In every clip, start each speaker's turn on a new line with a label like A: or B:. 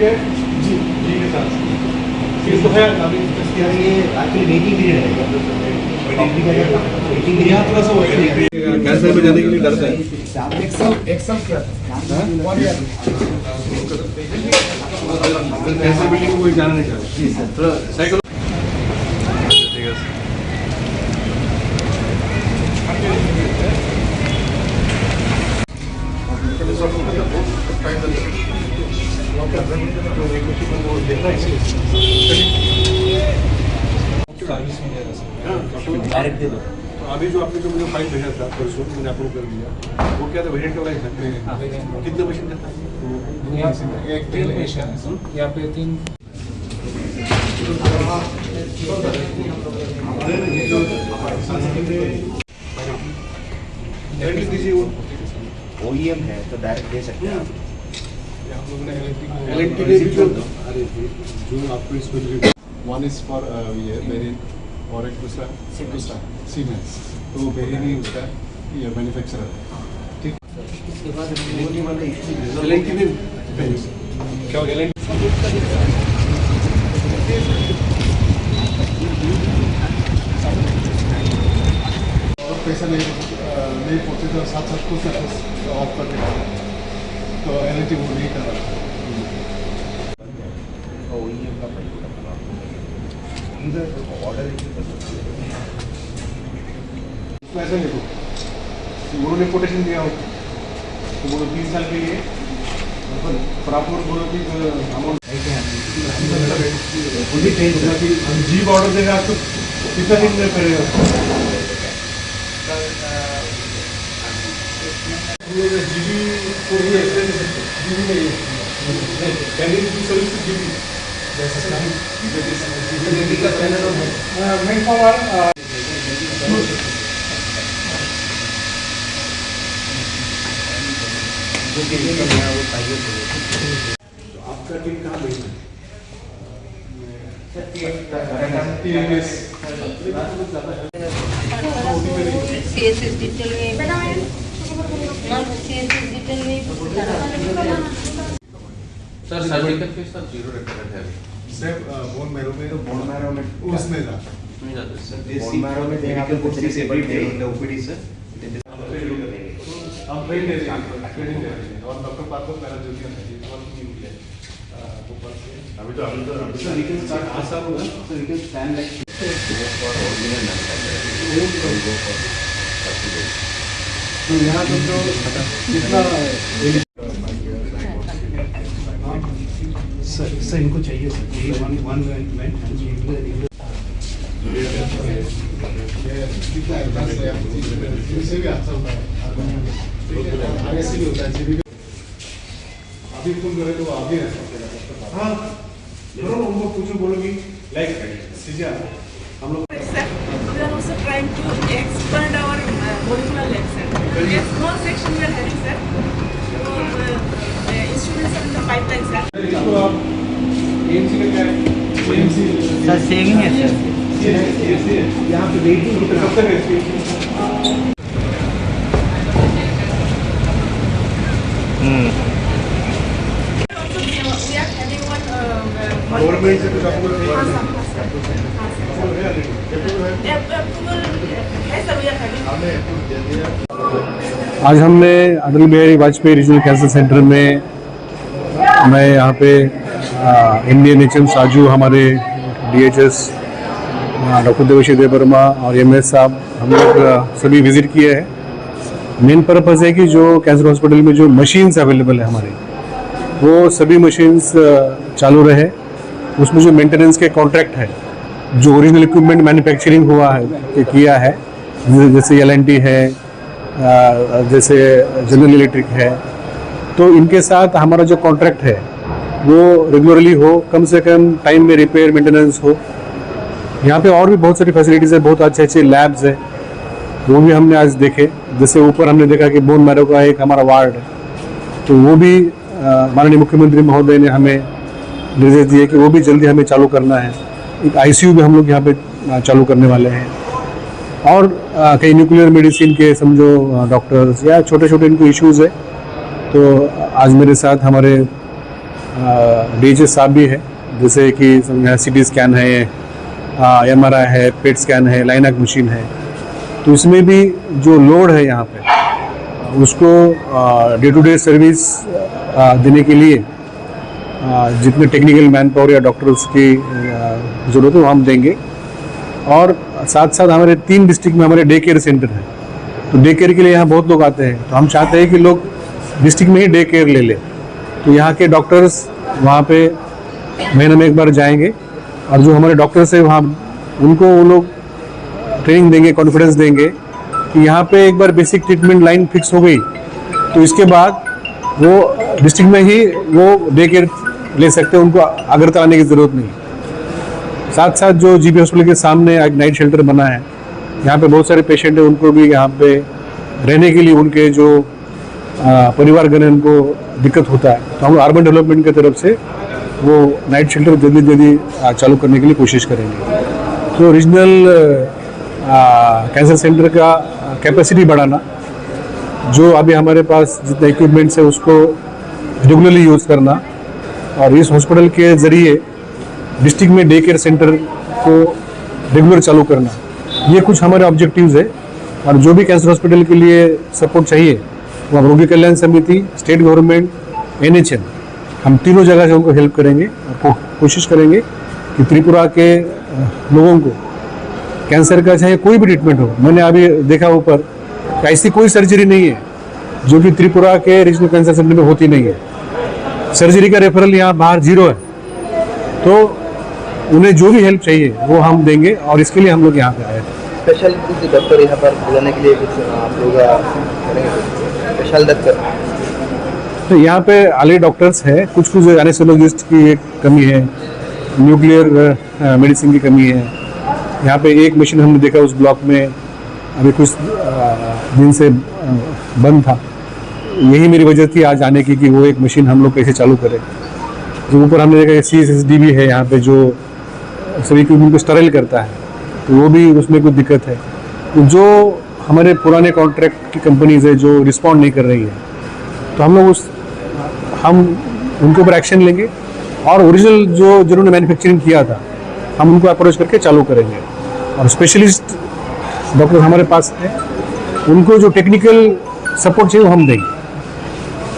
A: है जी जी के साथ फीस तो है अभी
B: ये एक्चुअली वेटिंग पीरियड है वेटिंग
A: यहाँ थोड़ा सा कैंसर में जाने के लिए डरता है
B: एक्सेल क्या
A: कैंसर बिल्डिंग में कोई जाना नहीं चाहता
B: जी सर थोड़ा
A: साइकिल
B: डायरेक्ट दे दो।
A: तो अभी जो आपने जो मुझे फाइल भेजा था परसों मैंने अप्रूव कर दिया वो क्या था वेरिएंट वाला ही था कितने पेशेंट था
C: एक 3 पेशेंट यहाँ पे 3
A: गारंटी दीजिए वो
B: OEM है तो डायरेक्ट दे सकते हैं आप।
A: हम लोगों ने LNT ने भी जो आपको इसमें
D: One is for ये वेरिएंट और एक दूसरा सीमेंस तो वेरिएंट ही उसका ये मैन्युफैक्चरर है ठीक
B: इसके बाद
A: LNT ने क्या LNT
D: और पैसा नहीं पहुँचे तो साथ साथ कुछ ऑफ कर देगा तो एलएनटी वो नहीं कर रहा
B: OEM का इधर ऑर्डर
A: ऐसा नहीं उन्होंने कोटेशन दिया हो तो बोलो 3 साल के लिए प्रॉपर बोलो कि अमाउंट जीप ऑर्डर देगा आपको कितना दिन में करेगा जीबी को भी एक्सटेंड जीबी में कैंडिडेट की सर्विस जीबी जीबी का चैनल मेन फॉर आपका टीम कहाँ गई है
E: CSS डिजिटल में CSS डिजिटल में
F: सर सर्जिकल के साथ 0 रेकॉर्ड है
D: सर बोन मैरो में
B: बोन मैरो में
D: उसमें जाता
F: नहीं जाते सर
B: बोन मैरो में देगा आपको कुछ डिसेबल है OPD सर
D: हम ट्रेन दे रहे हैं और डॉक्टर पार्को पैरा जूनियर है ये बहुत न्यू है भोपाल से
A: अभी तो
B: sir we can start Assam होगा sir we can plan like
D: तो यहाँ तो कितना
B: सर इनको चाहिए सर ये वन
D: कितना एडवांस है इससे भी अच्छा होता है आगे से भी होता है जीबी अभी तुम करे तो आगे है
A: हाँ जरूर उनको पूछो बोलोगी लाइक सीजिए हम लोग
G: We are also trying to expand our molecular lab, sir. We have small section we are having, sir. So, instruments are in the pipeline, sir.
A: इसको आप AMC में क्या AMC
B: सर सेविंग है सर
A: यहाँ पे waiting तो कब तक है इसकी
G: Also, we are having one
A: government से कुछ आपको
G: approval. Yes, sir, we are having.
D: आज हमने Atal Bihari Vajpayee regional cancer centre में मैं यहाँ पे MD/NHM साजू हमारे DHS डॉक्टर देवशी देवर्मा और MS साहब हम लोग सभी विजिट किए हैं। मेन पर्पज़ है कि जो कैंसर हॉस्पिटल में जो मशीन्स अवेलेबल है हमारे वो सभी मशीन्स चालू रहे। उसमें जो मेंटेनेंस के कॉन्ट्रैक्ट है जो ओरिजिनल इक्विपमेंट मैन्युफैक्चरिंग हुआ है किया है जैसे LNT है जैसे जनरल इलेक्ट्रिक है तो इनके साथ हमारा जो कॉन्ट्रैक्ट है वो रेगुलरली हो कम से कम टाइम में रिपेयर मेंटेनेंस हो। यहाँ पे और भी बहुत सारी फैसिलिटीज़ है बहुत अच्छे अच्छे लैब्स है वो भी हमने आज देखे। जैसे ऊपर हमने देखा कि बोन मैरो का एक हमारा वार्ड है तो वो भी माननीय मुख्यमंत्री महोदय ने हमें निर्देश दिए कि वो भी जल्दी हमें चालू करना है। एक ICU भी हम लोग यहाँ पे चालू करने वाले हैं और कई न्यूक्लियर मेडिसिन के समझो डॉक्टर्स या छोटे छोटे इनको इश्यूज़ है तो आज मेरे साथ हमारे डीएचएस साहब भी है, जैसे कि CT स्कैन है, MRI है, पेट स्कैन है, लाइनअप मशीन है। तो इसमें भी जो लोड है यहाँ पे उसको डे टू डे सर्विस देने के लिए जितने टेक्निकल मैन पावर या डॉक्टर्स की ज़रूरत है वो हम देंगे। और साथ साथ हमारे 3 डिस्ट्रिक्ट में हमारे डे केयर सेंटर है, तो डे केयर के लिए यहाँ बहुत लोग आते हैं, तो हम चाहते हैं कि लोग डिस्ट्रिक्ट में ही डे केयर ले लें। तो यहाँ के डॉक्टर्स वहाँ पे महीने में एक बार जाएंगे और जो हमारे डॉक्टर्स हैं वहाँ उनको वो लोग ट्रेनिंग देंगे, कॉन्फिडेंस देंगे कि यहाँ पे एक बार बेसिक ट्रीटमेंट लाइन फिक्स हो गई तो इसके बाद वो डिस्ट्रिक्ट में ही वो डे केयर ले सकते हैं, उनको अगरतला आने की ज़रूरत नहीं। साथ साथ जो GP हॉस्पिटल के सामने एक नाइट शेल्टर बना है, यहाँ पे बहुत सारे पेशेंट हैं, उनको भी यहाँ पे रहने के लिए उनके जो परिवारगण है उनको दिक्कत होता है, तो हम अर्बन डेवलपमेंट की तरफ से वो नाइट शेल्टर जल्दी चालू करने के लिए कोशिश करेंगे। तो रीजनल कैंसर सेंटर का कैपेसिटी बढ़ाना, जो अभी हमारे पास जितने इक्विपमेंट्स है उसको रेगुलरली यूज़ करना और इस हॉस्पिटल के ज़रिए डिस्ट्रिक्ट में डे केयर सेंटर को रेगुलर चालू करना, ये कुछ हमारे ऑब्जेक्टिव्स है। और जो भी कैंसर हॉस्पिटल के लिए सपोर्ट चाहिए वो हम रोगी कल्याण समिति, स्टेट गवर्नमेंट, NHM, हम तीनों जगह से उनको हेल्प करेंगे और कोशिश करेंगे कि त्रिपुरा के लोगों को कैंसर का चाहे कोई भी ट्रीटमेंट हो। मैंने अभी देखा ऊपर कि ऐसी कोई सर्जरी नहीं है जो कि त्रिपुरा के रीजनल कैंसर सेंटर में होती नहीं है। सर्जरी का रेफरल यहाँ बाहर 0 है, तो उन्हें जो भी हेल्प चाहिए वो हम देंगे और इसके लिए हम लोग यहाँ पे आए थे।
H: स्पेशल किसी डॉक्टर यहाँ पर बुलाने के लिए कुछ आप लोग करेंगे स्पेशल डॉक्टर?
D: तो यहाँ पे ऑलरेडी डॉक्टर्स है, कुछ एनेस्थेसियोलॉजिस्ट की एक कमी है, न्यूक्लियर मेडिसिन की कमी है। यहाँ पे एक मशीन हमने देखा उस ब्लॉक में अभी कुछ दिन से बंद था, यही मेरी वजह थी आज आने की कि वो एक मशीन हम लोग कैसे चालू करें। जो ऊपर हमने देखा CSSD भी है यहाँ पे जो सभी इक्विपमेंट को स्टराइल करता है, तो वो भी उसमें कुछ दिक्कत है। तो जो हमारे पुराने कॉन्ट्रैक्ट की कंपनीज है जो रिस्पॉन्ड नहीं कर रही है, तो हम उनके ऊपर एक्शन लेंगे और ओरिजिनल जो जिन्होंने मैन्युफैक्चरिंग किया था हम उनको अप्रोच करके चालू करेंगे। और स्पेशलिस्ट डॉक्टर हमारे पास हैं, उनको जो टेक्निकल सपोर्ट चाहिए वो हम देंगे।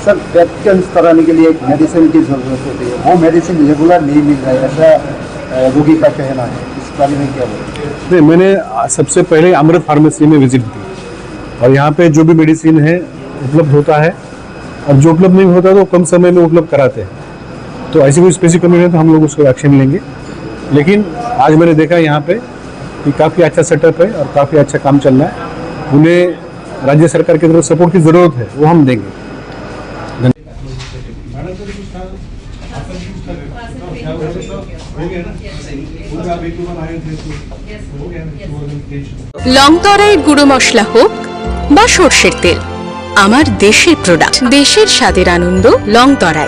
I: सर, पेट कैंसर कराने के लिए एक मेडिसिन की जरूरत होती है, वो मेडिसिन रेगुलर नहीं मिल रहा है, ऐसा रोगी का कहना है, इस बारे में क्या बोलें?
D: नहीं, मैंने सबसे पहले अमृत फार्मेसी में विजिट दी और यहाँ पे जो भी मेडिसिन है उपलब्ध होता है और जो उपलब्ध नहीं होता तो कम समय में उपलब्ध कराते हैं। तो ऐसी कोई स्पेसिफिक कमी है तो हम लोग उसको एक्शन लेंगे। लेकिन आज मैंने देखा यहाँ पे कि काफ़ी अच्छा सेटअप है और काफ़ी अच्छा काम चल रहा है। उन्हें राज्य सरकार की तरफ सपोर्ट की ज़रूरत है, वो हम देंगे।
J: লংতরাই গুঁড়ো মশলা হোক বা সর্ষের তেল, আমার দেশের প্রোডাক্ট, দেশের স্বাদের আনন্দ লংতরাই।